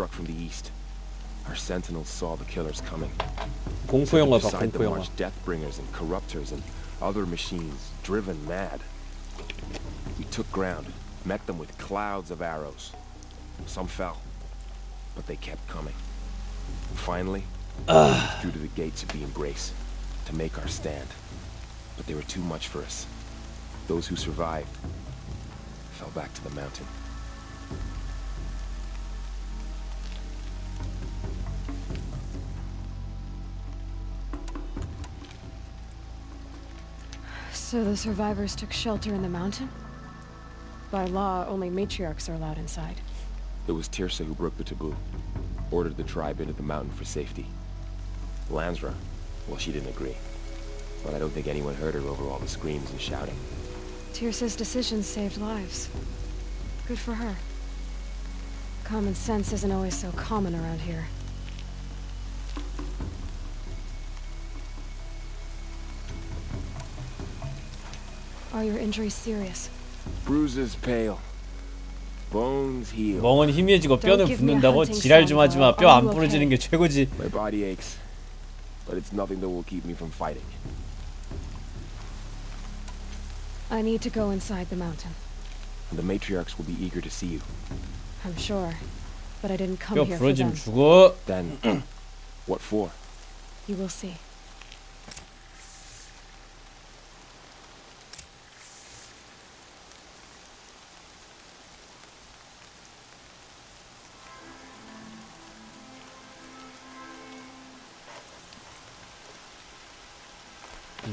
struck from the east. Our sentinels saw the killers coming. 공포 영화 봐, Beside 공포 them 영화. marched deathbringers and corruptors and other machines, driven mad. We took ground, met them with clouds of arrows. Some fell, but they kept coming. Finally, we withdrew to the gates of the Embrace to make our stand. But they were too much for us. Those who survived fell back to the mountain. So the survivors took shelter in the mountain? By law, only matriarchs are allowed inside. It was Tirsa who broke the taboo, ordered the tribe into the mountain for safety. Lansra, well, she didn't agree. But I don't think anyone heard her over all the screams and shouting. Tirsa's decisions saved lives. Good for her. Common sense isn't always so common around here. Are your injuries serious? Bruises pale. Bones heal. 멍은 희미해지고 뼈는 붓는다고? 지랄 좀 하지마. 뼈 안 부러지는 게 최고지. My body aches, but it's nothing that will keep me from fighting. I need to go inside the mountain. The matriarchs will be eager to see you. I'm sure, but I didn't come 뼈 here for 부러지면 them. 죽어. Then, what for? You will see.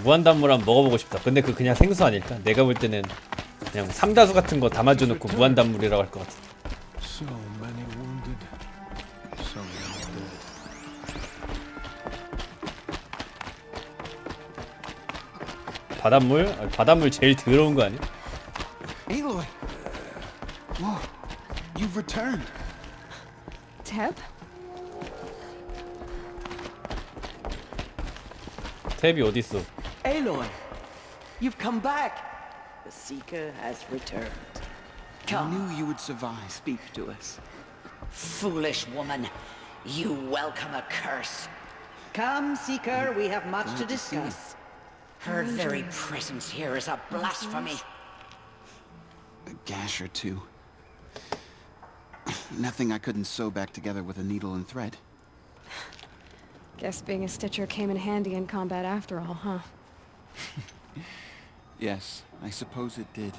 무한단물 한번 먹어보고 싶다. 근데 그 그냥 생수 아닐까? 내가 볼 때는 그냥 삼다수 같은 거 담아줘 놓고 무한단물이라고 할 것 같아. So many wounded, so many dead. 바닷물? 바닷물 제일 더러운 거 아니야? Aloy! Whoa, you've returned. Teb? 탭이 어딨어? Aloy, you've come back. The Seeker has returned. I Come, knew you would survive. speak to us. Foolish woman, you welcome a curse. Come, Seeker, we have much to Glad to see you. discuss. Her very presence here is a blasphemy. A gash or two. Nothing I couldn't sew back together with a needle and thread. Guess being a stitcher came in handy in combat after all, huh? Yes, I suppose it did.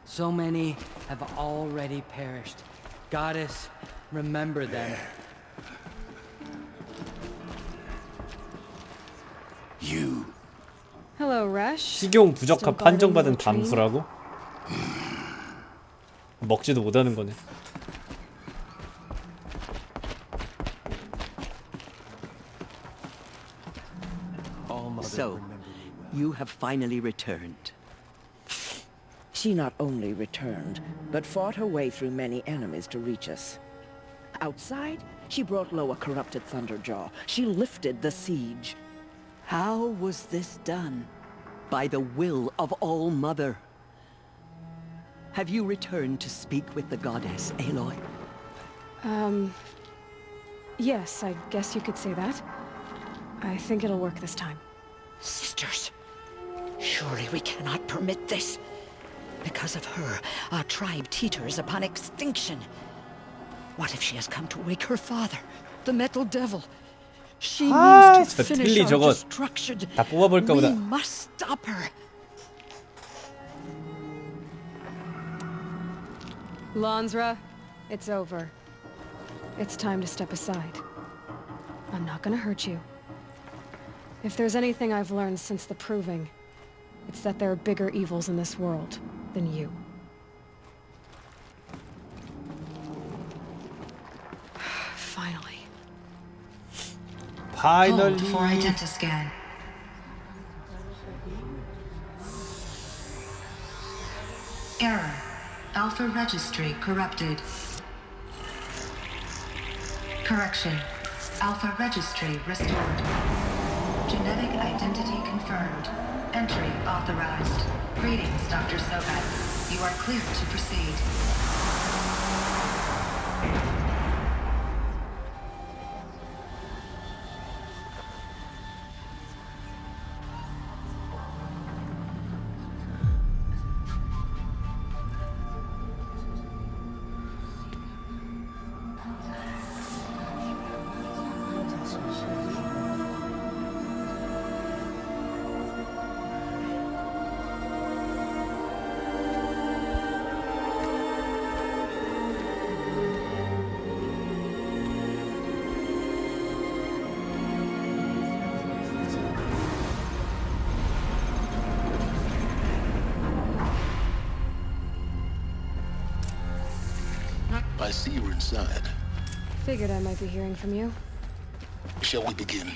So many have already perished. Goddess, remember them. You. Hello, Resh. 식용 부적합 Still 판정받은 guarding the 담수라고? 먹지도 못하는 거네. So, you have finally returned. She not only returned, but fought her way through many enemies to reach us. Outside, she brought low a corrupted Thunderjaw. She lifted the siege. How was this done? By the will of All-Mother. Have you returned to speak with the goddess, Aloy? Yes, I guess you could say that. I think it'll work this time. Sisters, surely we cannot permit this. Because of her, our tribe teeters upon extinction. What if she has come to wake her father, the Metal Devil? She means to 저 finish 틀리 our 저거 destruction. 다 뽑아볼까 We 보다. must stop her. Lansra, it's over. It's time to step aside. I'm not gonna hurt you. If there's anything I've learned since the Proving, it's that there are bigger evils in this world than you. Finally. 파이널리. Hold for identiscan. Error. Alpha registry corrupted. Correction. Alpha registry restored. Genetic identity confirmed. Entry authorized. Greetings, Dr. Sobat. You are clear to proceed. I see you're inside. Figured I might be hearing from you. Shall we begin?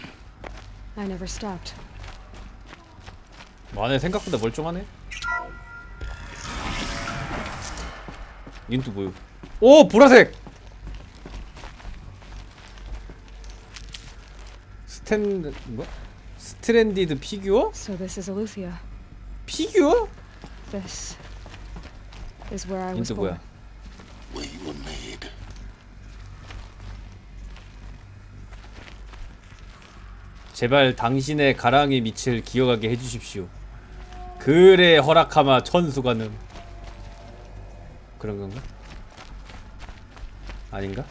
I never stopped. 안에 생각보다 멀쩡하네. 얜 또 뭐요? 오 보라색. 스트랜디드 피규어? So this is Eleuthia. 피규어? This is where I 얜 was 또 born. 뭐야? Where you were made. 제발 당신의 가랑이 밑을 기억하게 해주십시오. 그래 허락하마 천수가는. 그런 건가? 아닌가?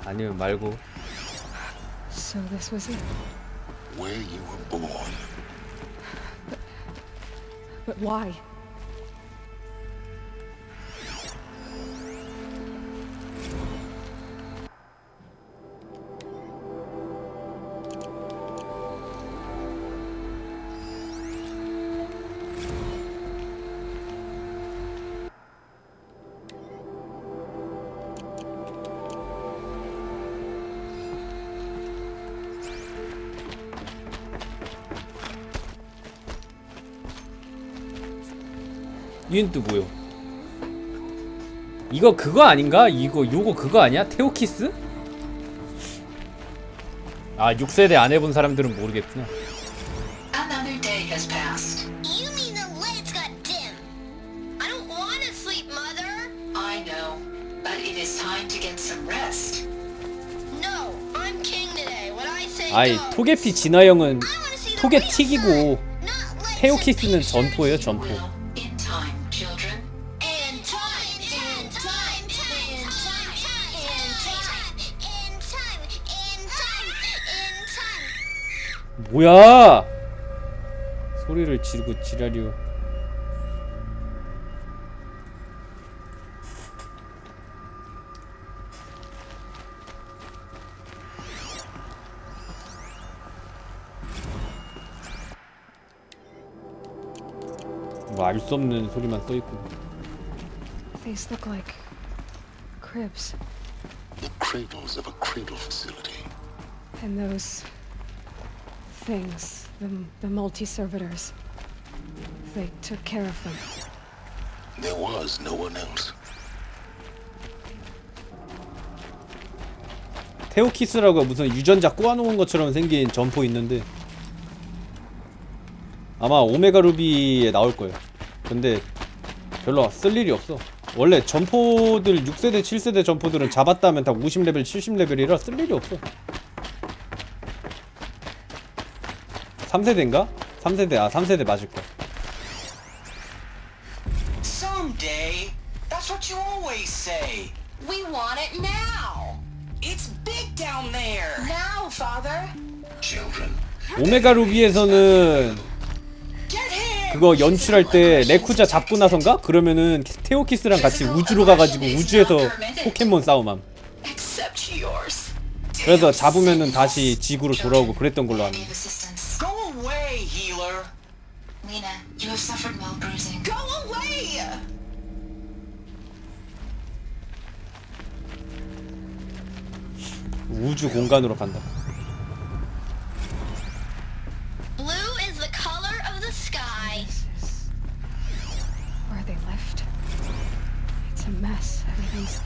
아니면 말고. So this was it. Where you were born. But why? 얘는 또 뭐요? 이거 그거 아닌가? 요거 그거 아니야? 테오키스? 아 6세대 안 해본 사람들은 모르겠구나. Another day has passed. You mean the lights got dim? I don't want to sleep, Mother. I know, but it is time to get some rest. No, I'm king today. What I say 아이 goes. 토게피 진화형은 I want to see the 토게 real 튀기고 sun, not lights 테오키스는 and pictures. 전포예요 전포. Well, in time, children. In time, in time, in time, in time, in time. 뭐야? 소리를 지르고 지랄이요. 뭐 알 수 없는 소리만 떠 있고. These look like cribs. The cradles of a cradle facility. And those things, the multi-servitors, they took care of them. There was no one else. 테오키스라고 무슨 유전자 꼬아놓은 것처럼 생긴 점포 있는데 아마 오메가 루비에 나올 거예요. 근데 별로 쓸 일이 없어. 원래 점포들 6세대 7세대 점포들은 잡았다 하면 다 50레벨 70레벨이라 쓸 일이 없어. 3세대인가? 3세대. 아 3세대 맞을거야. Someday. That's what you always say. We want it now. It's big down there. Now, Father. Children. 오메가 루비에서는 Get him. 그거 연출할 때 레쿠자 잡고 나선가? 그러면은 테오키스랑 같이 우주로 가가지고 우주에서 포켓몬 싸움함. Except yours. 그래서 잡으면은 다시 지구로 돌아오고 그랬던 걸로 아는데. Assistance. Go away, healer. Lena, you have suffered while bruising. Go away. 우주 공간으로 간다. Blue is the color of the sky. Where they left. It's a mess. Everything's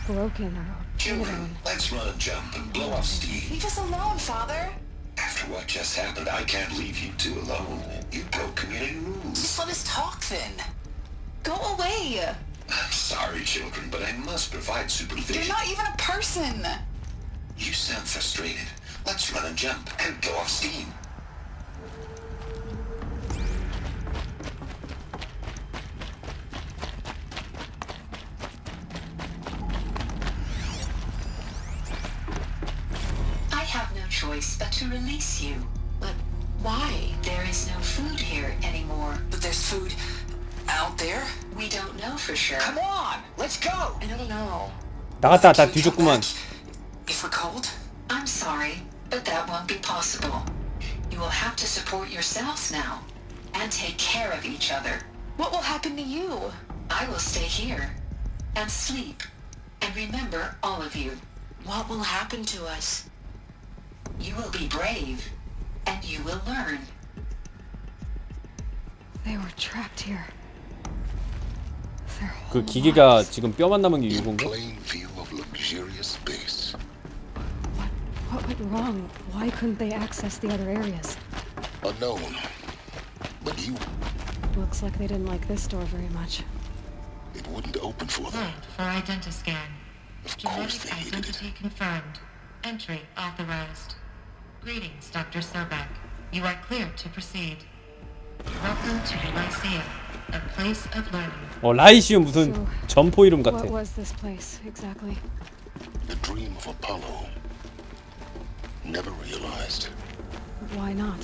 broken or Children, down. let's run a jump and blow off steam. Leave us alone, Father. After what just happened, I can't leave you two alone. You broke community rules. Just let us talk then. Go away. I'm sorry, children, but I must provide supervision. You're not even a person. You sound frustrated. Let's run and jump and blow off steam. I have no choice but to release you. But why? There is no food here anymore. But there's food out there? We don't know for sure. Come on, let's go. I don't know. 나갔다 다 뒤졌구만. If we're cold? I'm sorry, but that won't be possible. You will have to support yourselves now and take care of each other. What will happen to you? I will stay here and sleep and remember all of you. What will happen to us? You will be brave and you will learn. They were trapped here. Their 그 whole 기계가 lives. 지금 뼈만 남은 게 In 유고인가? plain view of luxurious space. What went wrong? Why couldn't they access the other areas? Unknown. But you, Looks like they didn't like this door very much. it wouldn't open for them. For identiscan. Of course Genetic they hated it. identity confirmed. Entry authorized. Greetings, Dr. Sobek. You are cleared to proceed. Welcome to Lyceum, a place of learning. 라이시움 무슨 So, 점포 이름 같아. What was this place exactly? The dream of Apollo. Never realized. Why not?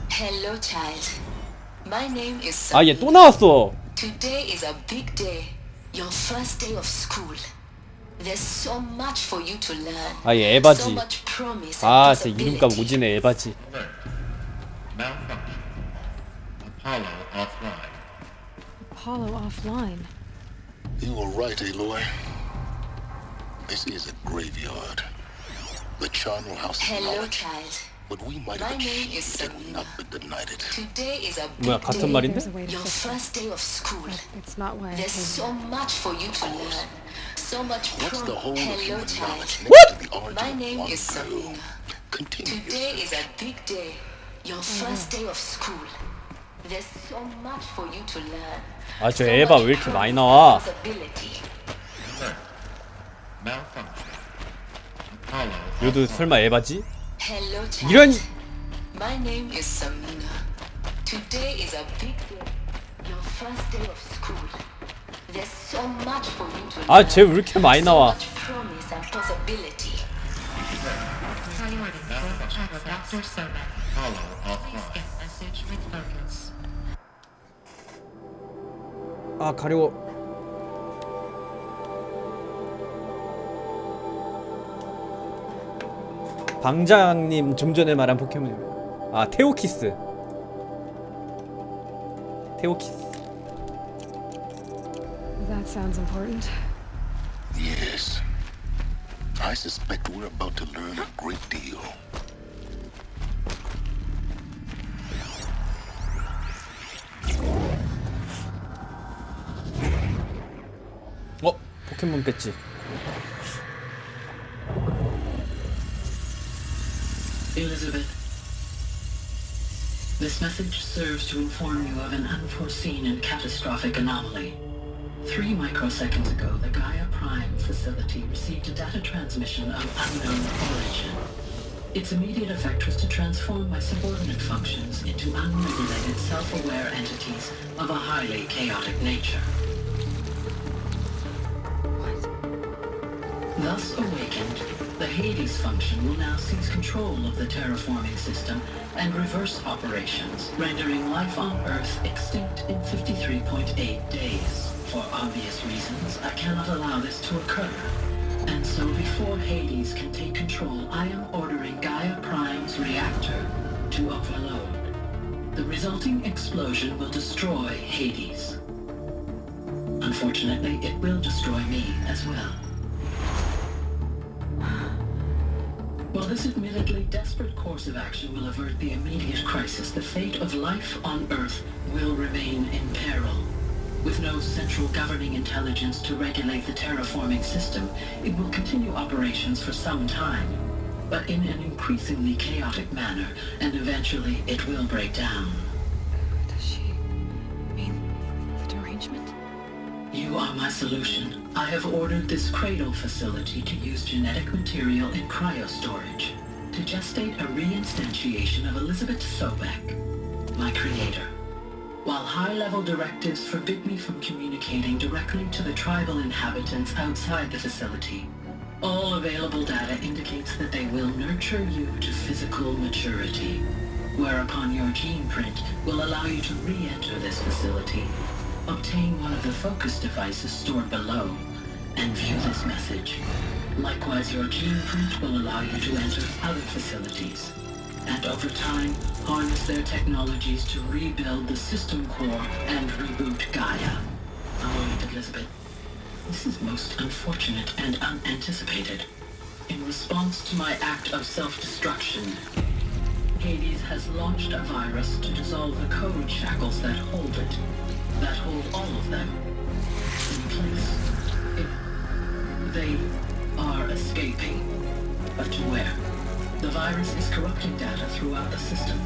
Hello, child. My name is 아, 얘 또 나왔어. Today is a big day. Your first day of school. There's so much for you to learn. 아, 얘 So 에바지. much promise 아, and 진짜 possibility. 이름값 오지네 에바지. Malfunction. Apollo offline. Apollo offline. You were right, Aloy. This is a graveyard. The charnel house is Hello, knowledge. child. But we might My have name is achieved and Sabina. not been denied it. Today is a 뭐야, big 같은 day. 말인데? There's a way to Your fix it. first day of school. But it's not why I There's came so here. much for you to learn. So much What's the whole of Hello, human child. knowledge next to the origin My of name one is girl? Sabina. Continue. Today is a big day. Your first day of school. There's so much for you to learn. 아, 저 So 에바 much 왜 이렇게 많이 promise 나와? and possibility. Malfunction. Apollo. 얘도 설마 에바지? Hello, child. 이런 My name is Samina. Today is a big day. Your first day of school. There's so much for you to 아, learn. 쟤 왜 이렇게 많이 So 나와? much promise and possibility. Priority for Dr. Sobek. Apollo offline. Get message with focus. 아, 가려워. 방장님 좀 전에 말한 포켓몬. 아, 테오키스. 테오키스. That sounds important. Yes. I suspect we're about to learn a great deal. 포켓몬 배지. Elizabeth, this message serves to inform you of an unforeseen and catastrophic anomaly. 3 microseconds ago, the Gaia Prime facility received a data transmission of unknown origin. Its immediate effect was to transform my subordinate functions into unregulated, self-aware entities of a highly chaotic nature. Thus awakened, the Hades function will now seize control of the terraforming system and reverse operations, rendering life on Earth extinct in 53.8 days. For obvious reasons, I cannot allow this to occur. And so before Hades can take control, I am ordering Gaia Prime's reactor to overload. The resulting explosion will destroy Hades. Unfortunately, it will destroy me as well. While this admittedly desperate course of action will avert the immediate crisis, the fate of life on Earth will remain in peril. With no central governing intelligence to regulate the terraforming system, it will continue operations for some time, but in an increasingly chaotic manner, and eventually it will break down. You are my solution. I have ordered this cradle facility to use genetic material in cryostorage to gestate a reinstantiation of Elizabeth Sobek, my creator. While high-level directives forbid me from communicating directly to the tribal inhabitants outside the facility, all available data indicates that they will nurture you to physical maturity, whereupon your gene print will allow you to re-enter this facility, obtain one of the focus devices stored below, and view this message. Likewise, your gene print will allow you to enter other facilities, and over time, harness their technologies to rebuild the system core and reboot Gaia. Oh, Elizabeth, this is most unfortunate and unanticipated. In response to my act of self-destruction, Hades has launched a virus to dissolve the code shackles that hold it, that hold all of them in place. They are escaping, but to where? The virus is corrupting data throughout the system.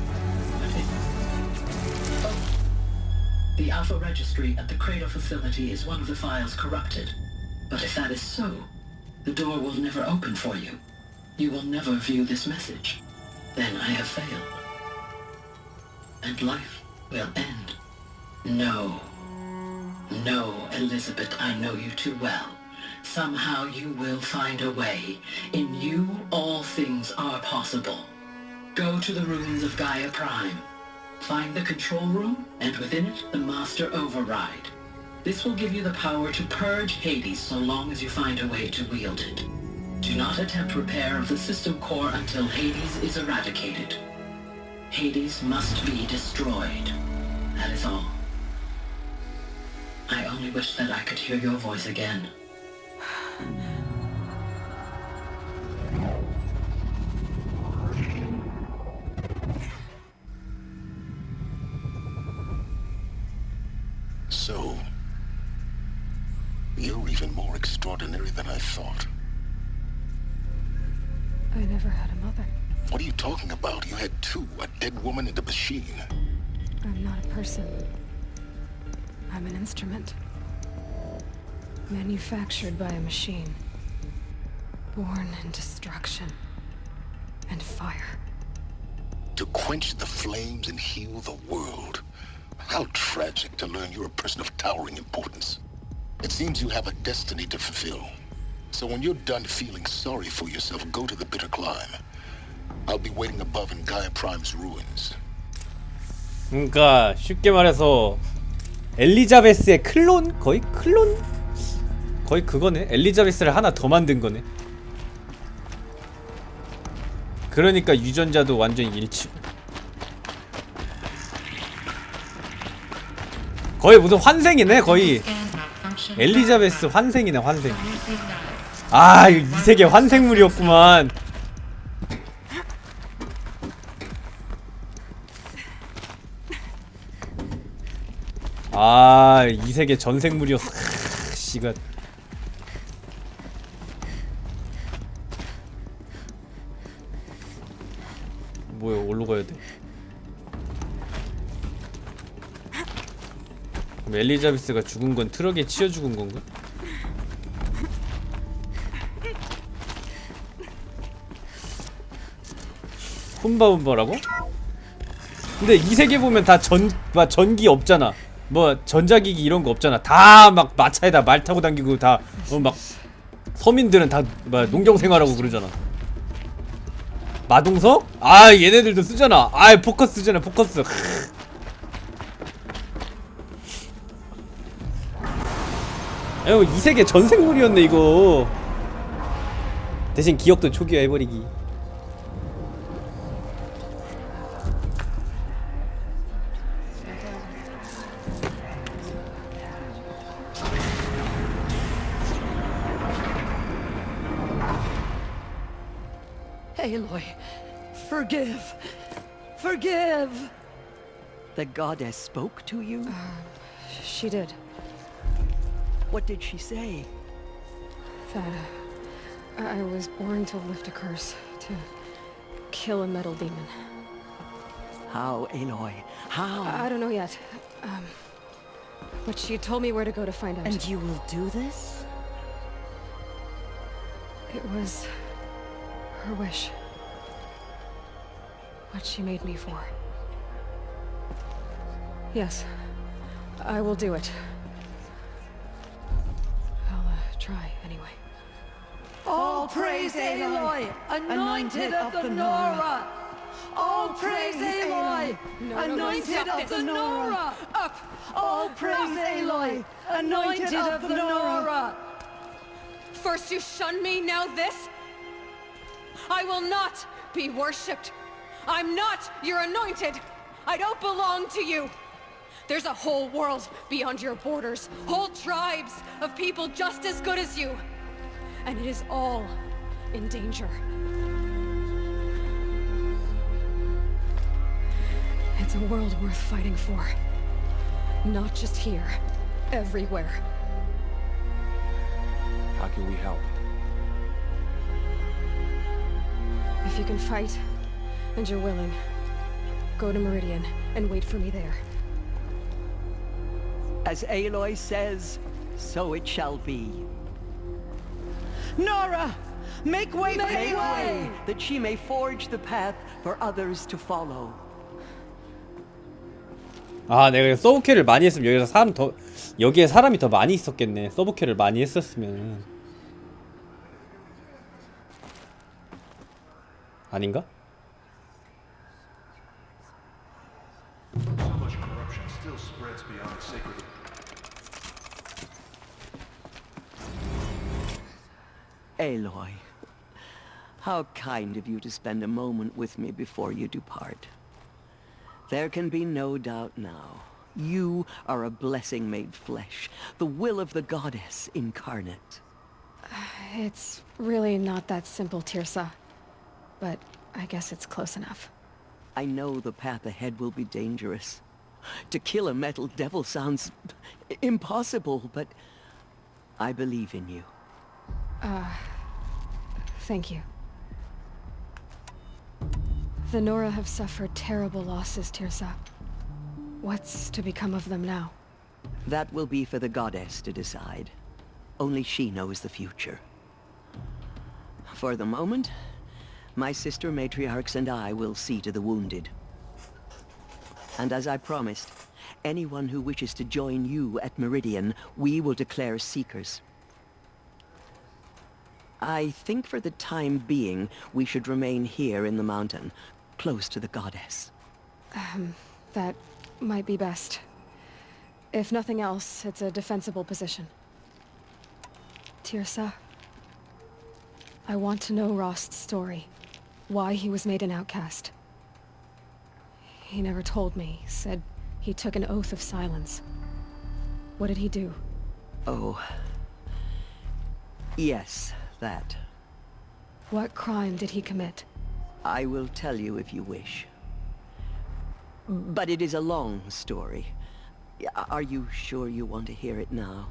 The Alpha Registry at the Cradle facility is one of the files corrupted. But if that is so, the door will never open for you. You will never view this message. Then I have failed. And life will end. No. No, Elizabeth, I know you too well. Somehow you will find a way. In you, all things are possible. Go to the ruins of Gaia Prime. Find the control room, and within it, the Master Override. This will give you the power to purge Hades so long as you find a way to wield it. Do not attempt repair of the system core until Hades is eradicated. Hades must be destroyed. That is all. I only wish that I could hear your voice again. So, you're even more extraordinary than I thought. I never had a mother. What are you talking about? You had two, a dead woman and a machine. I'm not a person. I'm an instrument. Manufactured by a machine. Born in destruction and fire. To quench the flames and heal the world. How tragic to learn you're a person of towering importance. It seems you have a destiny to fulfill. So when you're done feeling sorry for yourself, go to the bitter climb. I'll be waiting above in Gaia Prime's ruins. 그러니까 쉽게 말해서 엘리자베스의 클론? 거의 클론? 거의 그거네. 엘리자베스를 하나 더 만든 거네. 그러니까 유전자도 완전히 일치고. 거의 무슨 환생이네. 거의 엘리자베스 환생이네. 환생. 아, 이 세계 환생물이었구만. 아, 이 세계 전생물이었어. 씨가. 뭐야, 어디로 가야 돼? 그럼 엘리자베스가 죽은 건 트럭에 치여 죽은 건가? 훔바훔바라고? 근데 이 세계 보면 다 전기 없잖아. 뭐 전자기기 이런 거 없잖아. 다 막 마차에다 말 타고 다니고 다 막 서민들은 다 농경생활하고 그러잖아. 마동석? 아, 얘네들도 쓰잖아. 아, 포커스 쓰잖아. 포커스. 이 세계 전생물이었네 이거. 대신 기억도 초기화 해버리기. Aloy, forgive. Forgive! The goddess spoke to you? She did. What did she say? That I was born to lift a curse, to kill a metal demon. How, Aloy? How? I don't know yet. But she told me where to go to find out. And you will do this? It was her wish. What she made me for. Yes, I will do it. I'll try anyway. All praise Aloy, anointed of the Nora! All praise Aloy, anointed of the Nora! Up! All praise Aloy, anointed of the Nora! First you shun me, now this? I will not be worshipped. I'm not your anointed. I don't belong to you. There's a whole world beyond your borders. Whole tribes of people just as good as you. And it is all in danger. It's a world worth fighting for. Not just here. Everywhere. How can we help? If you can fight, and you're willing, go to Meridian and wait for me there. As Aloy says, so it shall be. Nora! Make way for Aloy, that she may forge the path for others to follow. 아, 내가 서브캐를 많이 했으면 여기서 사람 더 여기에 사람이 더 많이 있었겠네. 서브캐를 많이 했었으면. 아닌가? So much corruption still spreads beyond sacred. Aloy, how kind of you to spend a moment with me before you depart. There can be no doubt now. You are a blessing made flesh, the will of the goddess incarnate. It's really not that simple, Tirsa. But I guess it's close enough. I know the path ahead will be dangerous. To kill a metal devil sounds impossible, but I believe in you. Thank you. The Nora have suffered terrible losses, Tirsa. What's to become of them now? That will be for the goddess to decide. Only she knows the future. For the moment, my sister matriarchs and I will see to the wounded. And as I promised, anyone who wishes to join you at Meridian, we will declare seekers. I think for the time being, we should remain here in the mountain, close to the goddess. That might be best. If nothing else, it's a defensible position. Tirsa, I want to know Rost's story. Why he was made an outcast. He never told me. Said he took an oath of silence. What did he do? Oh. Yes, that. What crime did he commit? I will tell you if you wish. But it is a long story. Are you sure you want to hear it now?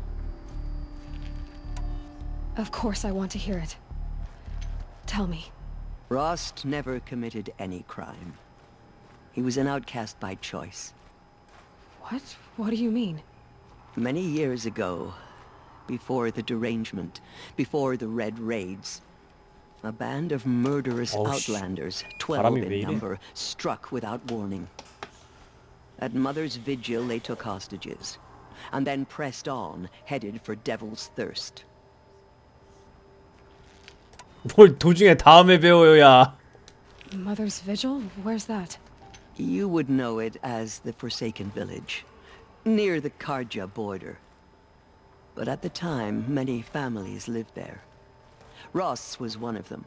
Of course I want to hear it. Tell me. Rost never committed any crime. He was an outcast by choice. What? What do you mean? Many years ago, before the derangement, before the Red Raids, a band of murderous outlanders, 12 in number, struck without warning. At Mother's Vigil, they took hostages, and then pressed on, headed for Devil's Thirst. 뭘 도중에 다음에 배워요야. Mother's Vigil? Where's that? You would know it as the Forsaken Village, near the Karja border. But at the time, many families lived there. Ross was one of them.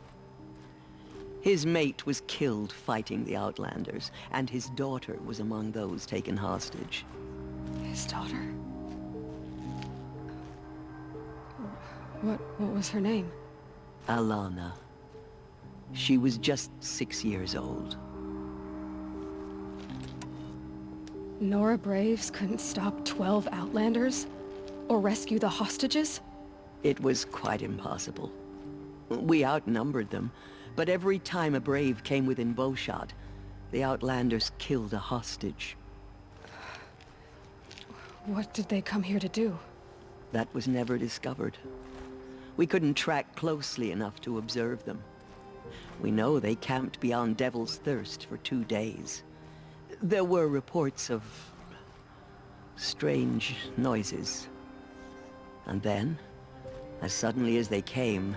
His mate was killed fighting the Outlanders, and his daughter was among those taken hostage. His daughter? What was her name? Alana. She was just 6 years old. Nora Braves couldn't stop 12 Outlanders? Or rescue the hostages? It was quite impossible. We outnumbered them, but every time a Brave came within bowshot, the Outlanders killed a hostage. What did they come here to do? That was never discovered. We couldn't track closely enough to observe them. We know they camped beyond Devil's Thirst for 2 days. There were reports of strange noises. And then, as suddenly as they came,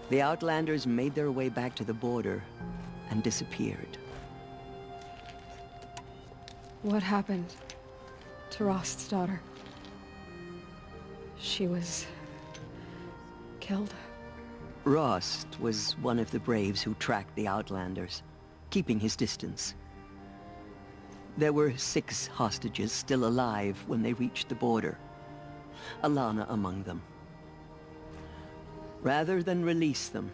the Outlanders made their way back to the border and disappeared. What happened to Rost's daughter? She was killed? Rost was one of the braves who tracked the Outlanders, keeping his distance. There were 6 hostages still alive when they reached the border, Alana among them. Rather than release them,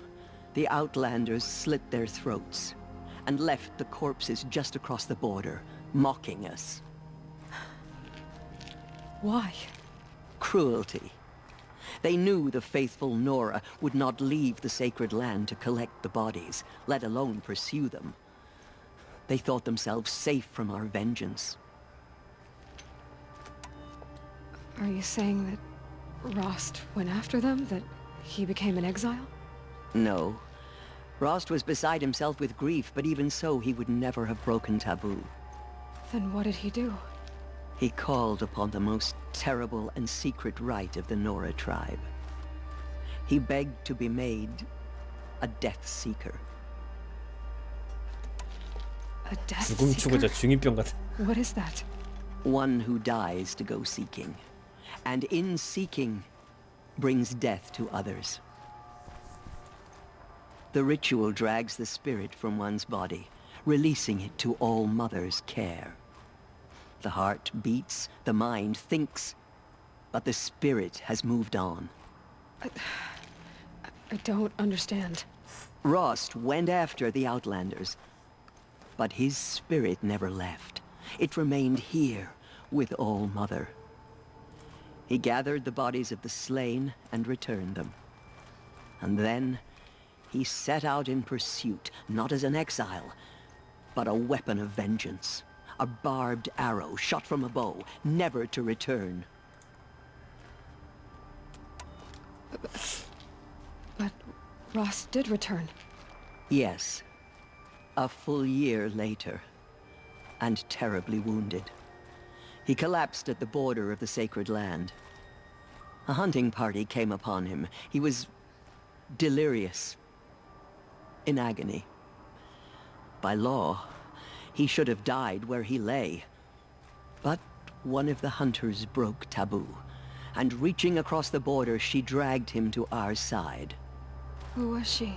the Outlanders slit their throats and left the corpses just across the border, mocking us. Why? Cruelty. They knew the faithful Nora would not leave the sacred land to collect the bodies, let alone pursue them. They thought themselves safe from our vengeance. Are you saying that Rost went after them? That he became an exile? No. Rost was beside himself with grief, but even so, he would never have broken taboo. Then what did he do? He called upon the most terrible and secret rite of the Nora tribe. He begged to be made a Death Seeker. A Death 죽음 추구자 중이병 같아. What is that? One who dies to go seeking, and in seeking, brings death to others. The ritual drags the spirit from one's body, releasing it to All Mother's care. The heart beats, the mind thinks, but the spirit has moved on. I don't understand. Rost went after the Outlanders, but his spirit never left. It remained here with All Mother. He gathered the bodies of the slain and returned them. And then he set out in pursuit, not as an exile, but a weapon of vengeance. A barbed arrow shot from a bow, never to return. But Rost did return. Yes. A full year later. And terribly wounded. He collapsed at the border of the sacred land. A hunting party came upon him. He was delirious. In agony. By law, he should have died where he lay. But one of the hunters broke taboo, and reaching across the border, she dragged him to our side. Who was she?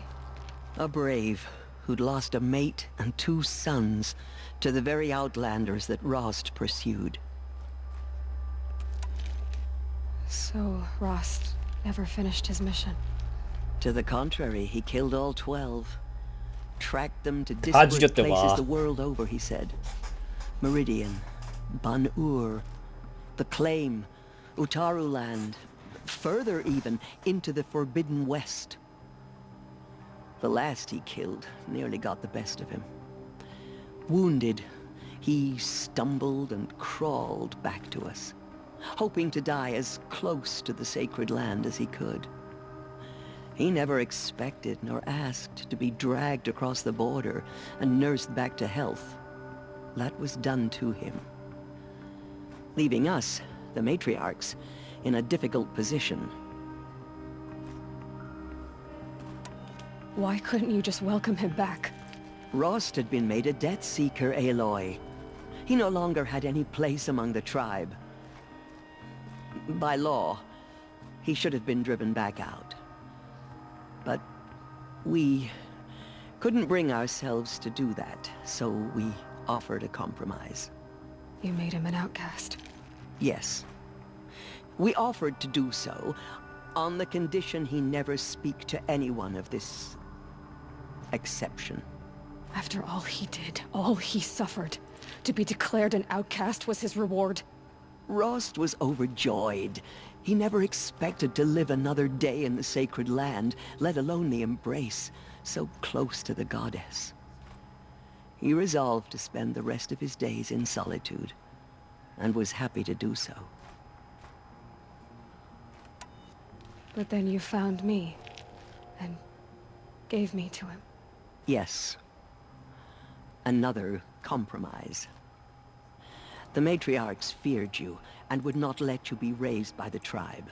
A brave who'd lost a mate and 2 sons to the very Outlanders that Rost pursued. So Rost never finished his mission? To the contrary, he killed all 12. Tracked them to disparate places the world over, he said. Meridian, Ban-Ur, the Claim, Utaru land, further even, into the Forbidden West. The last he killed nearly got the best of him. Wounded, he stumbled and crawled back to us, hoping to die as close to the sacred land as he could. He never expected nor asked to be dragged across the border and nursed back to health. That was done to him. Leaving us, the matriarchs, in a difficult position. Why couldn't you just welcome him back? Rost had been made a Death Seeker, Aloy. He no longer had any place among the tribe. By law, he should have been driven back out. But we couldn't bring ourselves to do that, so we offered a compromise. You made him an outcast? Yes. We offered to do so on the condition he never speak to anyone of this exception. After all he did, all he suffered, to be declared an outcast was his reward? Rost was overjoyed. He never expected to live another day in the sacred land, let alone the embrace, so close to the goddess. He resolved to spend the rest of his days in solitude, and was happy to do so. But then you found me, and gave me to him. Yes. Another compromise. The matriarchs feared you, and would not let you be raised by the tribe.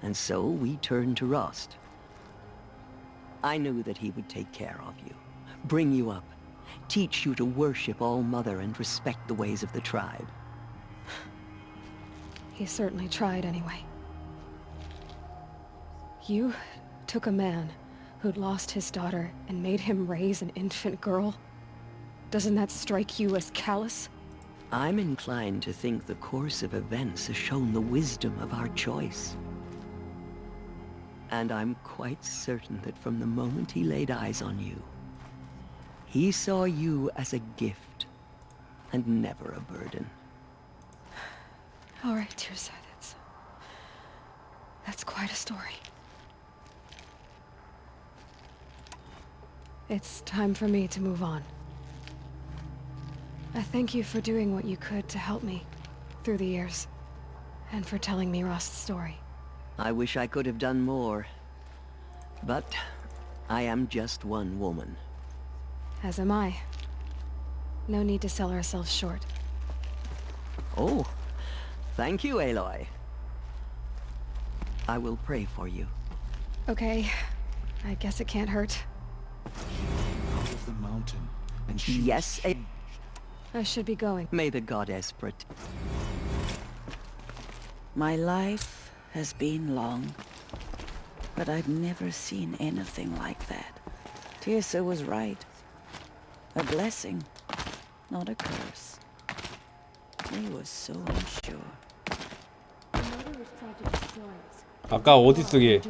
And so we turned to Rost. I knew that he would take care of you, bring you up, teach you to worship All-Mother and respect the ways of the tribe. He certainly tried anyway. You took a man who'd lost his daughter and made him raise an infant girl? Doesn't that strike you as callous? I'm inclined to think the course of events has shown the wisdom of our choice. And I'm quite certain that from the moment he laid eyes on you, he saw you as a gift, and never a burden. All right, Tirsa, that's quite a story. It's time for me to move on. I thank you for doing what you could to help me through the years, and for telling me Rost's story. I wish I could have done more, but I am just one woman. As am I. No need to sell ourselves short. Oh, thank you, Aloy. I will pray for you. Okay, I guess it can't hurt. Out of the mountain, and she Yes, I should be going. May the goddess protect. My life has been long, but I've never seen anything like that. Tirsa was right. A blessing, not a curse. He was so unsure. 아까 어디 쓰게